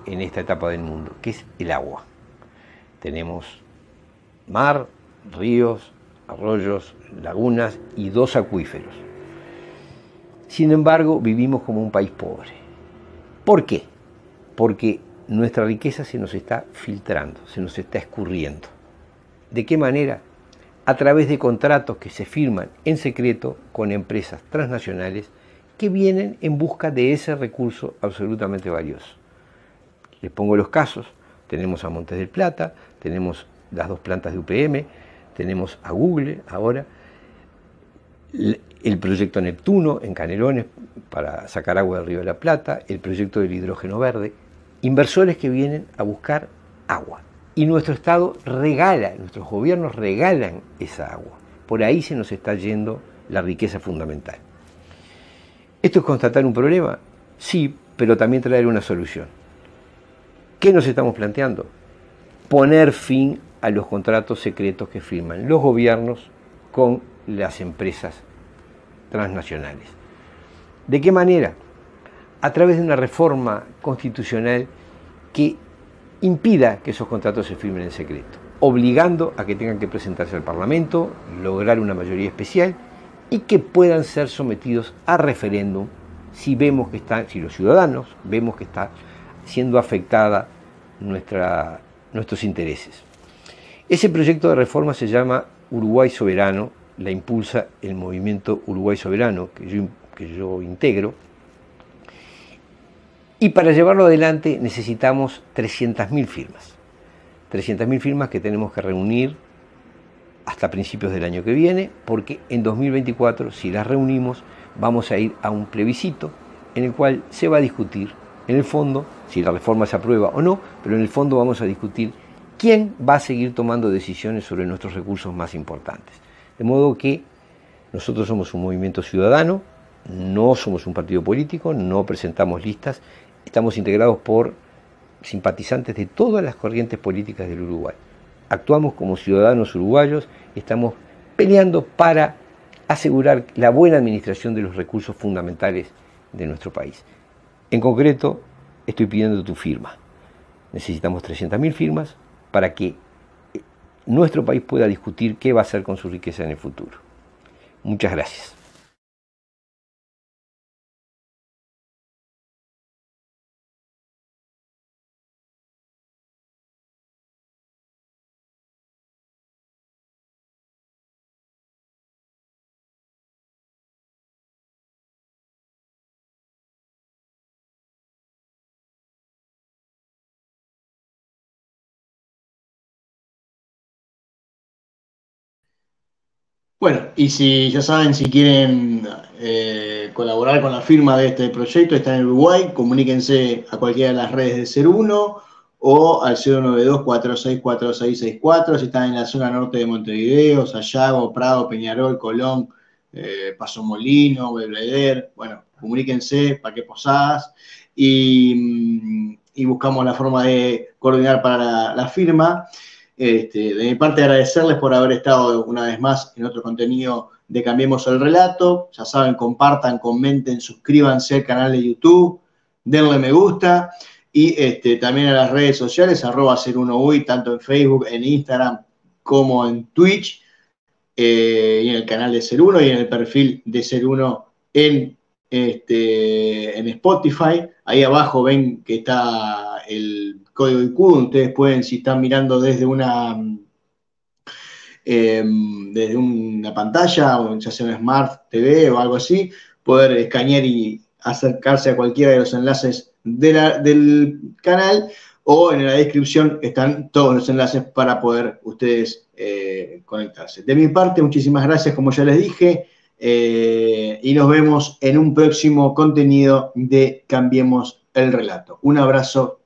en esta etapa del mundo, que es el agua. Tenemos mar, ríos, arroyos, lagunas y 2 acuíferos. Sin embargo, vivimos como un país pobre. ¿Por qué? Porque nuestra riqueza se nos está filtrando, se nos está escurriendo. ¿De qué manera? A través de contratos que se firman en secreto con empresas transnacionales que vienen en busca de ese recurso absolutamente valioso. Les pongo los casos. Tenemos a Montes del Plata, tenemos las 2 plantas de UPM, tenemos a Google ahora, el proyecto Neptuno en Canelones para sacar agua del Río de la Plata, el proyecto del hidrógeno verde, inversores que vienen a buscar agua. Y nuestro Estado regala, nuestros gobiernos regalan esa agua. Por ahí se nos está yendo la riqueza fundamental. ¿Esto es constatar un problema? Sí, pero también traer una solución. ¿Qué nos estamos planteando? Poner fin a los contratos secretos que firman los gobiernos con las empresas transnacionales. ¿De qué manera? A través de una reforma constitucional que impida que esos contratos se firmen en secreto, obligando a que tengan que presentarse al Parlamento, lograr una mayoría especial y que puedan ser sometidos a referéndum si vemos que están, si los ciudadanos vemos que está siendo afectada nuestros intereses. Ese proyecto de reforma se llama Uruguay Soberano, la impulsa el movimiento Uruguay Soberano, que yo integro, y para llevarlo adelante necesitamos 300.000 firmas. 300.000 firmas que tenemos que reunir hasta principios del año que viene, porque en 2024, si las reunimos, vamos a ir a un plebiscito en el cual se va a discutir, en el fondo, si la reforma se aprueba o no, pero en el fondo vamos a discutir quién va a seguir tomando decisiones sobre nuestros recursos más importantes. De modo que nosotros somos un movimiento ciudadano, no somos un partido político, no presentamos listas, estamos integrados por simpatizantes de todas las corrientes políticas del Uruguay. Actuamos como ciudadanos uruguayos y estamos peleando para asegurar la buena administración de los recursos fundamentales de nuestro país. En concreto, estoy pidiendo tu firma. Necesitamos 300.000 firmas para que nuestro país pueda discutir qué va a hacer con su riqueza en el futuro. Muchas gracias. Bueno, y si ya saben, si quieren colaborar con la firma de este proyecto, está en Uruguay, comuníquense a cualquiera de las redes de Ser Uno o al 092-464664, si están en la zona norte de Montevideo, Sayago, Prado, Peñarol, Colón, Paso Molino, Belvedere, bueno, comuníquense, Parque Posadas, y buscamos la forma de coordinar para la firma. De mi parte, agradecerles por haber estado una vez más en otro contenido de Cambiemos el Relato. Ya saben, compartan, comenten, suscríbanse al canal de YouTube, denle me gusta y también a las redes sociales, @Ser1Uy, tanto en Facebook, en Instagram como en Twitch, y en el canal de Ser Uno y en el perfil de Ser Uno en Spotify. Ahí abajo ven que está el código IQ, ustedes pueden, si están mirando desde una pantalla, o ya sea un Smart TV o algo así, poder escanear y acercarse a cualquiera de los enlaces del canal, o en la descripción están todos los enlaces para poder ustedes conectarse. De mi parte, muchísimas gracias, como ya les dije, y nos vemos en un próximo contenido de Cambiemos el Relato. Un abrazo.